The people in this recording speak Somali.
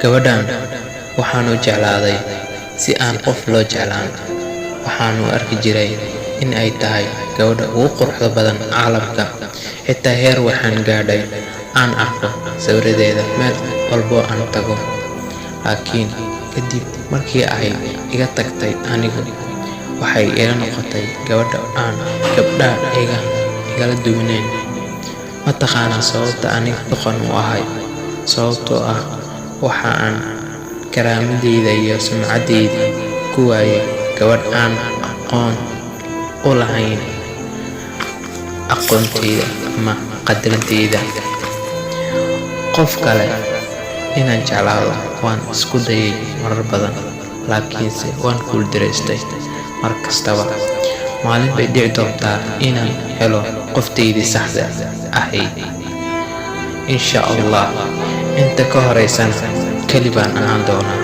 gabadhan waxaan u jeclaaday si aan qof loo jeclaan. Waxaan u arki jiray in ay tahay gabadha ugu quruxda badan caalamka. Xitaa heer waxaan gaadhay aan arko sawiradeeda meel walbo aan tago. Laakiin kadib markii ay iga tagtay anigu, waxay ila noqotay gabadha aan gabdhaha igala duwanayn. Ma taqaanaa sababta aniga doqon u ahay? Sababtoo ah waxa aan karaamadeyda iyo sumcaddeyda ku waayay gabadh aan aqoon u lahayn aqoonteyda ama qadarinteyda. Qof kale inaan jeclaado waan isku dayay marar badan, laakiinse waan guuldareystay mar kastaba. Maalin bay dhici doontaa inaan helo qofteydii saxda ahayd, insha Allah. Inta ka horeysana keli baan ahaan doonaa.